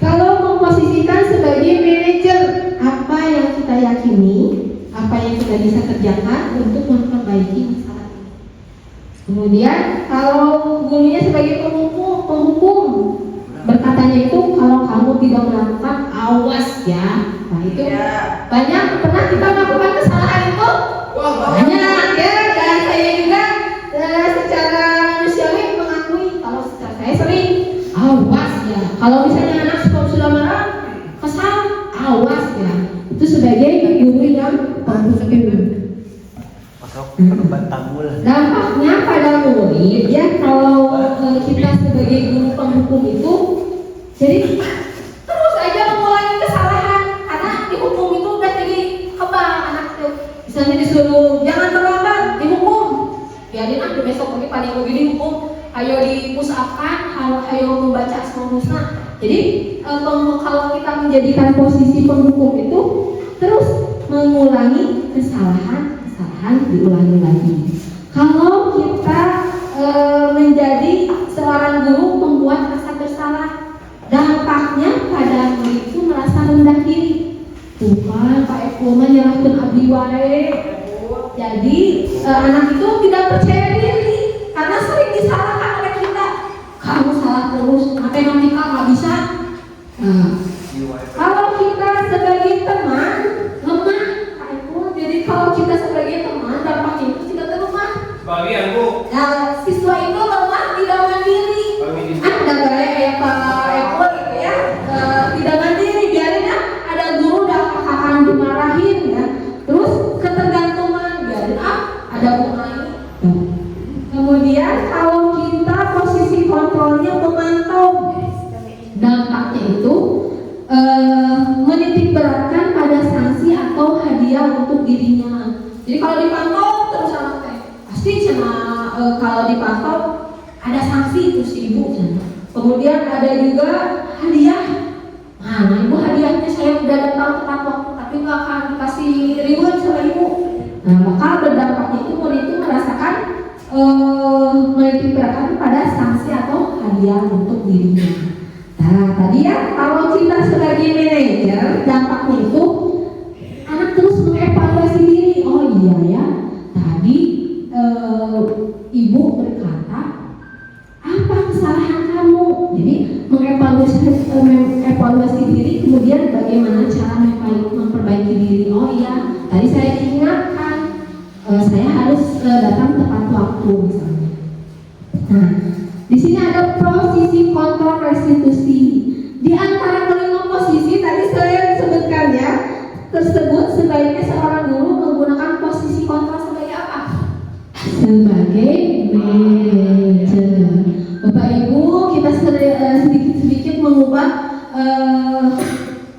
Kalau memposisikan sebagai manajer, apa yang kita yakini, apa yang kita bisa kerjakan untuk memperbaiki masalah ini. Kemudian kalau gurunya sebagai penghukum, berkatanya itu kalau kamu tidak melakukan, awas ya. Nah itu banyak pernah kita melakukan kesalahan itu. Banyak ya, dan saya juga secara manusiawi mengakui kalau saya sering, awas ya. Kalau misalnya anak sudah marah, kesal, awas ya. Itu sebagai guru yang penghukum. Dampaknya pada murid ya, kalau kita sebagai guru penghukum itu jadi terus aja mengulangi kesalahan karena dihukum itu udah jadi kebal anak itu. Misalnya disuruh jangan terlambat, dihukum. Biarin ah besok pagi paling lagi dihukum. Ayo dipusapkan, ayo membaca Asmaul Husna. Jadi kalau kita menjadikan posisi penghukum itu terus mengulangi kesalahan diulangi lagi. Kalau kita menjadi seorang guru membuat rasa bersalah, dampaknya pada murid itu merasa rendah diri. Tuhan Pak Eko menyalahkan abdi wae. Jadi anak itu tidak percaya diri karena sering disalahkan oleh kita. Kamu salah terus, matematika nggak bisa. Kalau kita sebagai teman lemah, Pak Eko. Jadi kalau kita sebagai teman dampaknya itu tidak lemah. Bagian Bu. Nah, siswa itu lemah, tidak mandiri. Ada kayak Pak Eko gitu ya, tidak mandiri. Biarin ya, ada guru dan akan dimarahin ya. Terus ketergantungan, biarin ada bungai. Kemudian kalau kita posisi kontrolnya memantau, dampaknya itu menitik beratkan pada sanksi atau hadiah untuk dirinya. Jadi kalau dipantau terus pasti kalau dipantau ada sanksi itu si ibu. Kemudian ada juga hadiah. Nah ibu hadiahnya saya udah datang tepat waktu tapi nggak akan dikasih reward sama ibu. Nah maka berdampaknya itu murid itu merasakan menitik beratkan pada sanksi atau hadiah untuk dirinya. Nah tadi ya kalau kita sebagai manajer dampaknya itu anak terus mengevaluasi diri. Oh iya ya tadi ibu berkata apa kesalahan kamu, jadi mengevaluasi diri kemudian bagaimana cara memperbaiki diri. Oh iya tadi saya diingatkan saya harus datang tepat waktu misalnya. Nah di sini ada posisi kontrol restitusi. Di antara kelima posisi tadi saya sebutkan ya, tersebut sebaiknya seorang guru menggunakan posisi kontrol sebagai apa? Sebagai manajer. Bapak Ibu, kita sedikit-sedikit mengubah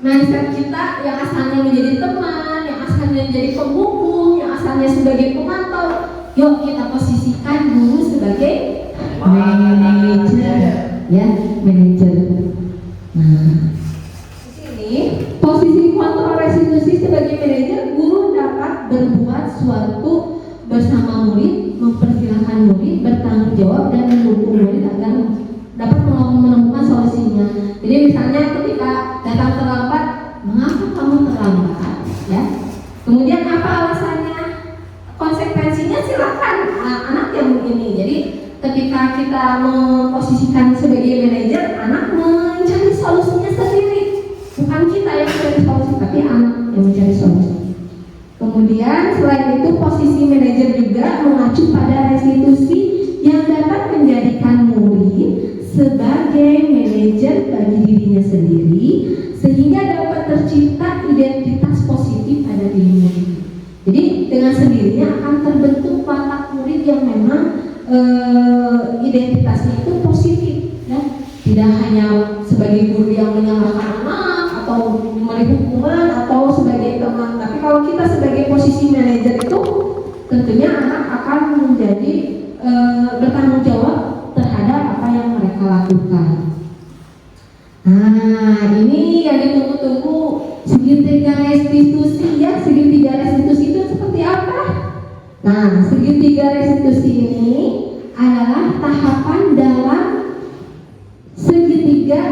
mindset kita yang asalnya menjadi teman, yang asalnya menjadi penghukum, yang asalnya sebagai pemantau. Yuk kita posisikan guru sebagai manajer, ya manajer. Nah, di sini posisi kontrol restitusi sebagai manajer, guru dapat berbuat suatu bersama murid, mempersilahkan murid, bertanggung jawab dan mendukung murid agar dapat menemukan solusinya. Jadi misalnya ketika datang terlambat, mengapa kamu terlambat? Ya. Kemudian apa alasannya? Konsekuensinya silakan anak yang begini. Jadi ketika kita memposisikan sebagai manajer, anak mencari solusinya sendiri. Bukan kita yang mencari solusi, tapi anak yang mencari solusi. Kemudian selain itu posisi manajer juga mengacu pada restitusi yang dapat menjadikan murid sebagai manajer bagi dirinya sendiri sehingga dapat tercipta identitas positif pada diri murid. Jadi dengan sendirinya akan terbentuk watak murid yang memang identitasnya itu positif, ya. Tidak hanya sebagai guru yang menyalahkan anak atau memberi hukuman atau sebagai teman, tapi kalau kita sebagai posisi manajer itu tentunya anak akan menjadi bertanggung jawab terhadap apa yang mereka lakukan. Nah ini yang ditunggu-tunggu segitiga restitusi. segitiga restitusi ini adalah tahapan dalam segitiga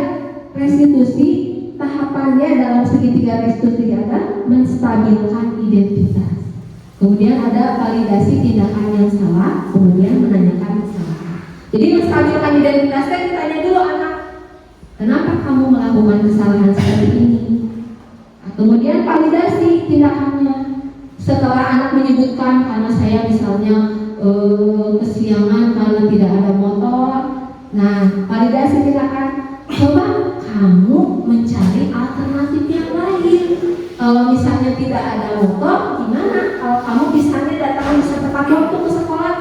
restitusi. Tahapannya dalam segitiga restitusi adalah menstabilkan identitas. Kemudian ada validasi tindakan yang salah, kemudian menanyakan kesalahan. Jadi menstabilkan identitasnya ditanya dulu anak, kenapa kamu melakukan kesalahan seperti ini? Kemudian validasi tindakannya. Setelah anak menyebutkan karena saya misalnya kesiangan karena tidak ada motor, nah validasi tindakan, coba kamu mencari alternatif yang lain. Kalau misalnya tidak ada motor, gimana? Kalau kamu misalnya datang bisa tepat waktu ke sekolah.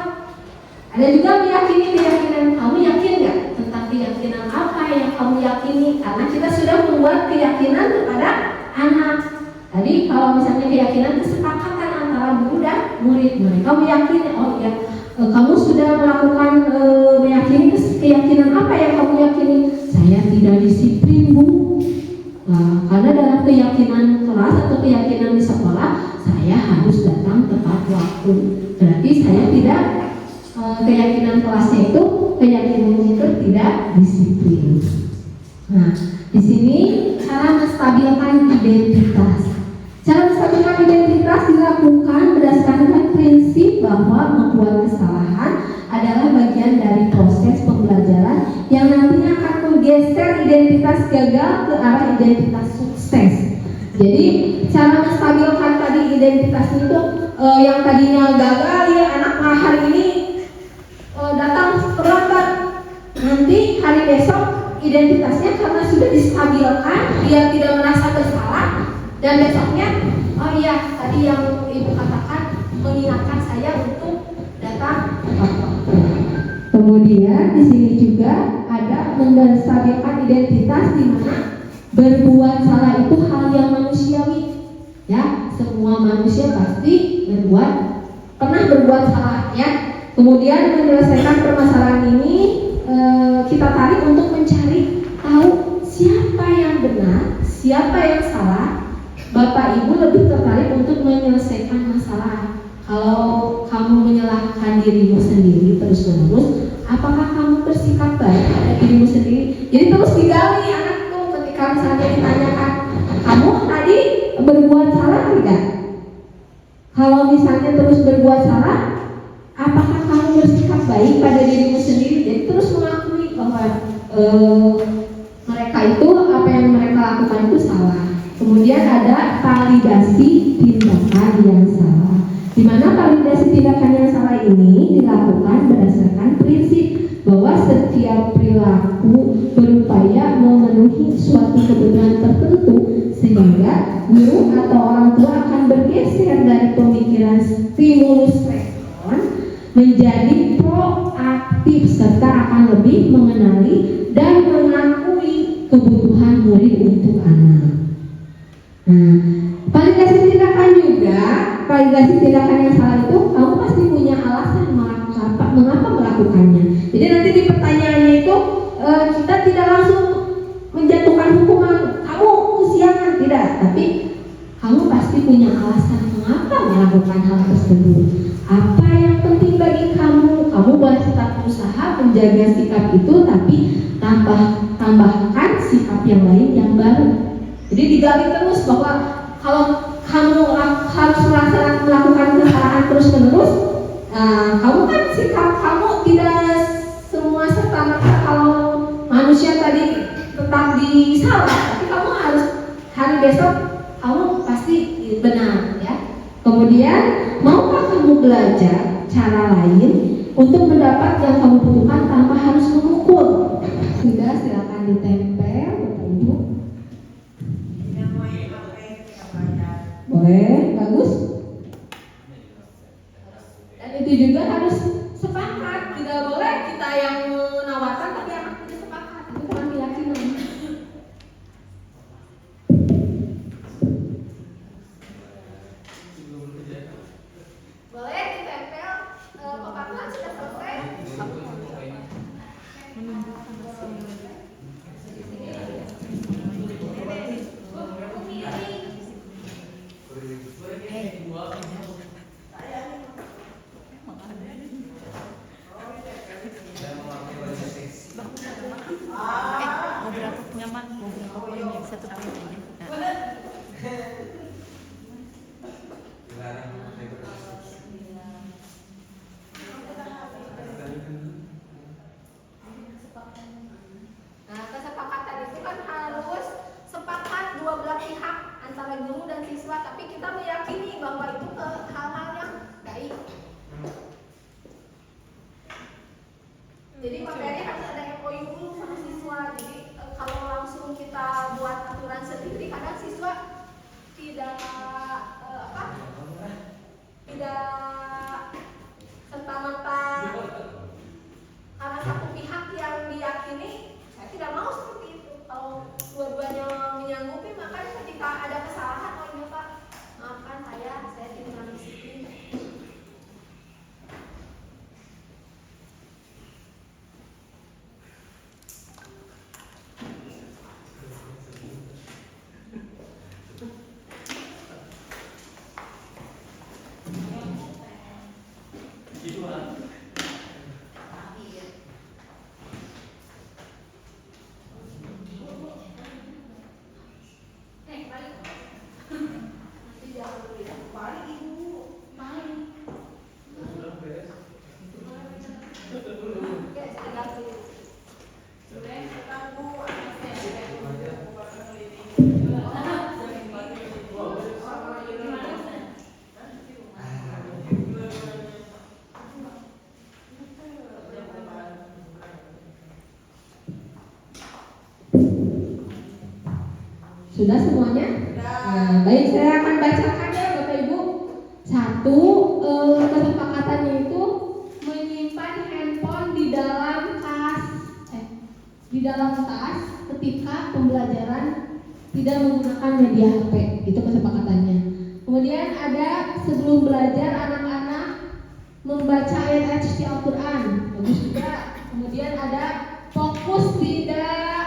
Ada juga meyakini keyakinan. Kamu yakin nggak tentang keyakinan apa yang kamu yakini? Karena kita sudah membuat keyakinan kepada anak. Tadi kalau misalnya keyakinan kesepakatan antara guru dan murid, mereka meyakini, oh ya, kamu sudah melakukan meyakini keyakinan apa yang kamu yakini? Saya tidak disiplin, Bu. Nah, karena dalam keyakinan kelas atau keyakinan di sekolah, saya harus datang tepat waktu. Berarti saya tidak keyakinan kelasnya itu tidak disiplin. Nah, di sini cara menstabilkan identitas. Cara menstabilkan identitas dilakukan berdasarkan prinsip bahwa membuat kesalahan adalah bagian dari proses pembelajaran yang nantinya akan menggeser identitas gagal ke arah identitas sukses. Jadi cara menstabilkan tadi identitas itu yang tadinya gagal ya anak hari ini datang terlambat, nanti hari besok identitasnya karena sudah distabilkan, dia tidak merasa bersalah, dan besoknya oh iya tadi yang ibu katakan mengingatkan saya untuk datang tepat waktu. Kemudian di sini juga ada menstabilkan identitas di mana berbuat salah itu hal yang manusiawi. Ya, semua manusia pasti pernah berbuat salah ya. Kemudian menyelesaikan permasalahan ini kita tarik untuk mencari tahu siapa yang benar, siapa yang salah. Bapak Ibu lebih tertarik untuk menyelesaikan masalah. Kalau kamu menyalahkan dirimu sendiri terus-menerus, apakah kamu bersikap baik pada dirimu sendiri? Jadi terus digali anak tuh ketika misalnya ditanyakan, kamu tadi berbuat salah tidak? Kalau misalnya terus berbuat salah, apakah kamu bersikap baik pada dirimu sendiri? Jadi terus mengakui bahwa mereka itu apa yang mereka lakukan itu salah. Kemudian ada validasi tindakan yang salah, di mana validasi tindakan yang salah ini dilakukan berdasarkan prinsip bahwa setiap perilaku berupaya memenuhi suatu kebutuhan tertentu, sehingga guru atau orang tua akan bergeser dari pemikiran stimulus respon menjadi proaktif serta akan lebih mengenali dan mengakui kebutuhan murid untuk anak. Nah, validasi tindakan juga, validasi tindakan yang salah itu kamu pasti punya alasan mengapa melakukannya. Jadi nanti di pertanyaannya itu kita tidak langsung menjatuhkan hukuman kamu kesiangan, tidak, tapi kamu pasti punya alasan mengapa melakukan hal tersebut. Apa yang penting bagi kamu? Kamu boleh tetap berusaha menjaga sikap itu, tapi tambahkan sikap yang lain yang baru. Jadi digali terus bahwa kalau kamu harus melakukan kesalahan terus-menerus, kamu kan sikap kamu tidak semua serta-merta kalau manusia tadi tetap disalah, tapi kamu harus hari besok kamu pasti benar ya. Kemudian maukah kamu belajar cara lain untuk mendapat yang kamu butuhkan tanpa harus memukul? Sudah, silakan ditempel Bapak Ibu. Boleh, bagus. Dan itu juga harus sepakat, tidak boleh kita yang menawarkan tapi anak tidak sepakat, itu bukan keyakinan. Boleh ditempel, pemaparan sudah selesai. Hey. oleh guru dan siswa, tapi kita meyakini bahwa itu hal-hal yang baik. Jadi materi harus ada MOU dulu sama siswa. Jadi kalau langsung kita buat aturan sendiri, kadang siswa tidak tidak serta-merta karena satu pihak yang diyakini. Saya tidak mau seperti itu. Kalau dua-duanya menyanggupi, maka ketika ada kesalahan, oh iya Pak, maafkan saya tidak disiplin. Sudah semuanya? Nah, baik, saya akan bacakan ya Bapak Ibu. Satu, kesepakatannya itu menyimpan handphone di dalam tas ketika pembelajaran tidak menggunakan media HP. Itu kesepakatannya. Kemudian ada sebelum belajar anak-anak membaca ayat-ayat suci Al-Quran. Bagus juga. Kemudian ada fokus tidak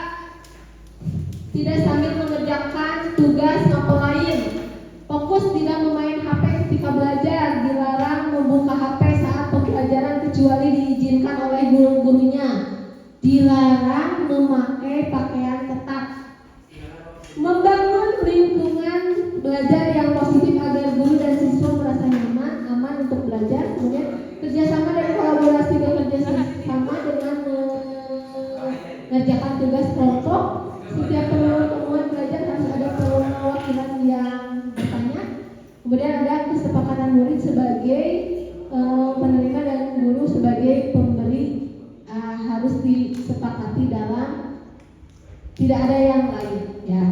sambil mengerjakan tugas atau lain. Fokus tidak memain HP ketika belajar. Dilarang membuka HP saat pembelajaran kecuali diizinkan oleh guru-gurunya. Dilarang memakai pakaian ketat. Membangun lingkungan belajar yang positif agar guru dan siswa merasa nyaman, aman untuk belajar. Kemudian kerjasama dan kolaborasi bekerja sama dengan mengerjakan tugas kelompok. Setiap pertemuan belajar harus ada perwakilan yang bertanya. Kemudian ada kesepakatan murid sebagai penerima dan guru sebagai pemberi, harus disepakati dalam, tidak ada yang lain ya.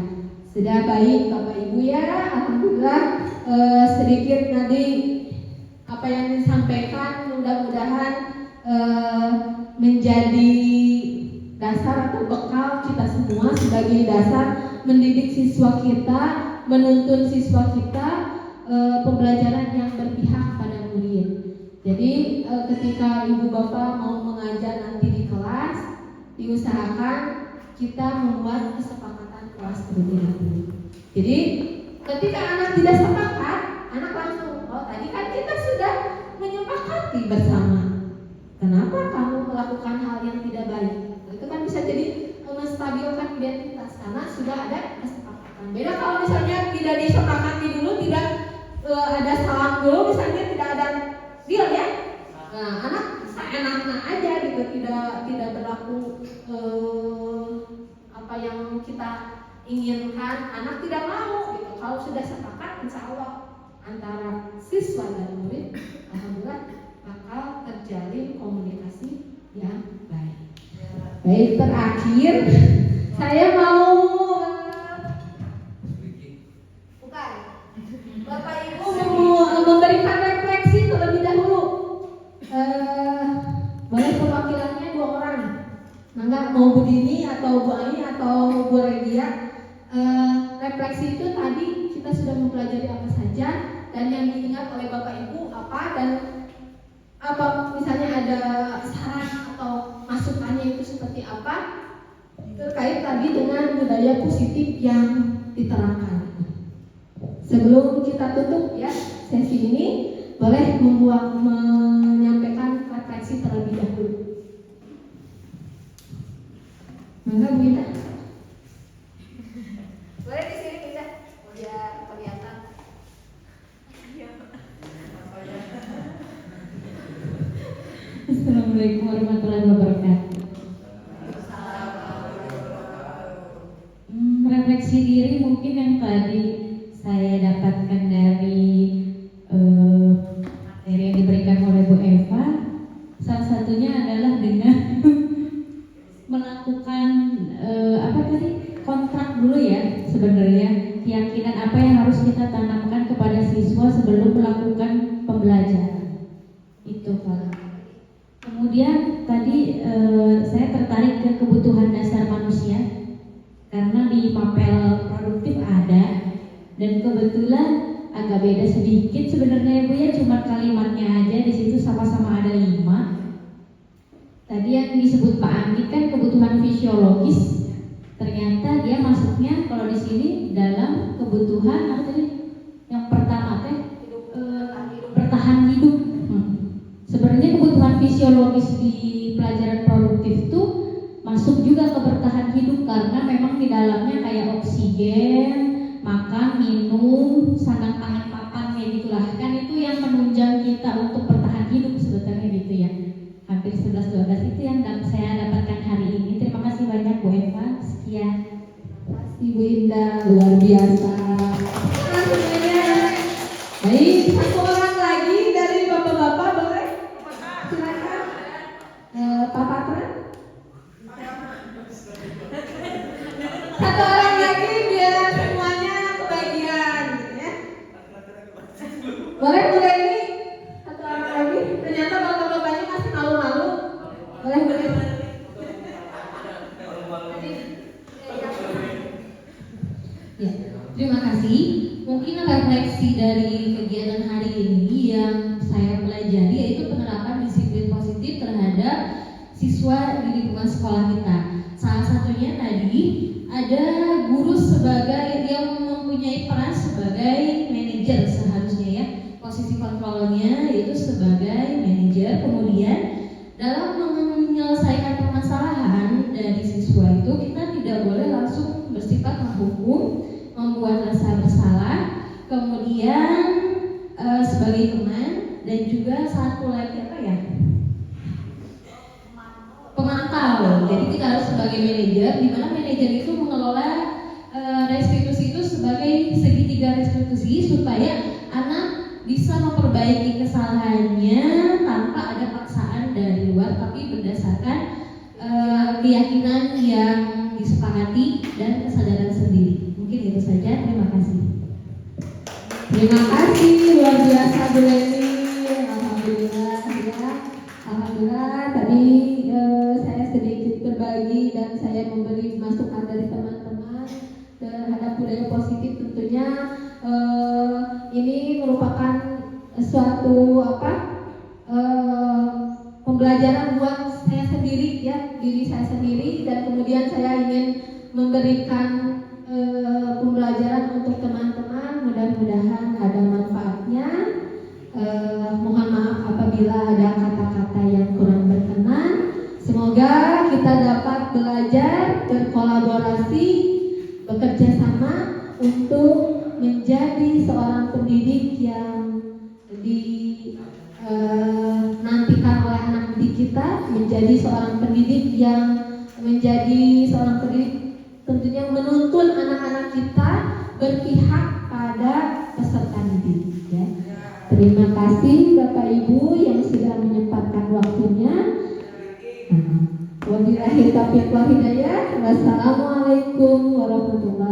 Sudah baik Bapak Ibu ya, alhamdulillah. Sedikit tadi apa yang disampaikan mudah-mudahan menjadi dasar atau bekal kita semua sebagai dasar mendidik siswa kita, menuntun siswa kita pembelajaran yang berpihak pada murid. Jadi ketika ibu bapak mau mengajar nanti di kelas, diusahakan kita membuat kesepakatan kelas terlebih dahulu. Jadi ketika anak tidak sepakat, anak langsung, oh tadi kan kita sudah menyepakati bersama, kenapa kamu melakukan hal yang tidak baik? Itu kan bisa jadi menstabilkan identitas karena sudah ada kesepakatan. Beda kalau misalnya tidak disepakati dulu, tidak ada salam dulu, misalnya tidak ada deal ya. Nah, anak seenaknya aja gitu, tidak berlaku apa yang kita inginkan, anak tidak mau gitu. Kalau sudah sepakat, insya Allah antara siswa dan murid, alhamdulillah bakal terjalin komunikasi yang baik. Baik, terakhir saya mau Bapak Ibu memberikan refleksi terlebih dahulu. Boleh perwakilannya 2 orang. Mangga, mau Bu Dini atau Bu Ani atau Bu Regia. Refleksi itu tadi kita sudah mempelajari apa saja dan yang diingat oleh Bapak Ibu apa, dan apa misalnya ada saran atau masukannya itu seperti apa terkait tadi dengan budaya positif yang diterapkan. Sebelum kita tutup ya sesi ini, boleh menyampaikan refleksi terlebih dahulu. Mangga Bu Ina. Boleh di sini bisa, biar kelihatan. Assalamualaikum warahmatullahi wabarakatuh. Refleksi diri mungkin yang tadi saya dapatkan dari materi yang diberikan oleh Bu Eva, salah satunya adalah dengan melakukan apa tadi, kontrak dulu ya, sebenarnya keyakinan apa yang harus kita tanamkan kepada siswa sebelum melakukan pembelajaran itu Pak. Kemudian tadi saya tertarik ke kebutuhan dasar manusia karena di mapel produktif ada, dan kebetulan agak beda sedikit sebenarnya Bu ya, cuma kalimatnya aja di situ sama-sama ada 5. Tadi yang disebut Pak Andi kan kebutuhan fisiologis, ternyata dia masuknya kalau di sini dalam kebutuhan apa tadi? Yang pertama teh bertahan hidup. Sebenarnya kebutuhan fisiologis di pelajaran produktif itu masuk juga ke bertahan hidup karena memang di dalamnya kayak oksigen, makan, minum, sandang pangan papan kayak gitulah. Kan itu yang menunjang kita untuk bertahan hidup sebetulnya gitu ya. Hampir 11-12 itu yang saya dapatkan hari ini. Terima kasih banyak Bu Eva. Sekian. Terima kasih Bu Indah, luar biasa. Semuanya. Baik, satu orang lagi dari bapak-bapak boleh? Silakan. Pak Patran. Satu orang lagi biar semuanya kebagian, ya. Boleh ini? Satu orang lagi. Ternyata bapak-bapaknya masih malu-malu. Boleh. Ya, terima kasih. Mungkin refleksi dari kegiatan hari ini yang saya pelajari yaitu penerapan disiplin positif terhadap siswa di lingkungan sekolah kita. Salah satunya tadi ada guru sebagai yang mempunyai peran sebagai manajer seharusnya ya. Posisi kontrolnya yaitu sebagai manajer. Kemudian dalam menyelesaikan permasalahan dari siswa itu kita tidak boleh langsung bersifat menghukum, membuat rasa bersalah, kemudian sebagai teman, dan juga satu lagi apa ya? Pemantau. Jadi kita harus sebagai manajer, di mana manajer itu mengelola restitusi itu sebagai segitiga restitusi supaya anak bisa memperbaiki kesalahannya tanpa ada paksaan dari luar, tapi berdasarkan keyakinan yang disepakati dan kesadaran sendiri. Mungkin itu saja. Terima kasih. Terima kasih, luar biasa Bu Leni. Alhamdulillah ya. Alhamdulillah tadi saya sedikit berbagi dan saya memberi masukan dari teman-teman terhadap budaya positif. Tentunya ini merupakan suatu pembelajaran buat saya sendiri ya, diri saya sendiri, dan kemudian saya ingin memberikan pembelajaran untuk teman-teman. Mudah-mudahan ada manfaatnya. Mohon maaf apabila ada kata-kata yang kurang berkenan. Semoga kita dapat belajar, berkolaborasi, bekerja sama untuk menjadi seorang pendidik yang dinantikan oleh anak didik kita, menjadi seorang pendidik yang tentunya menuntun anak-anak kita berpihak pada peserta didik ya. Terima kasih Bapak Ibu yang sudah menyempatkan waktunya. Wabillahi taufiq wal hidayah. Wassalamualaikum warahmatullahi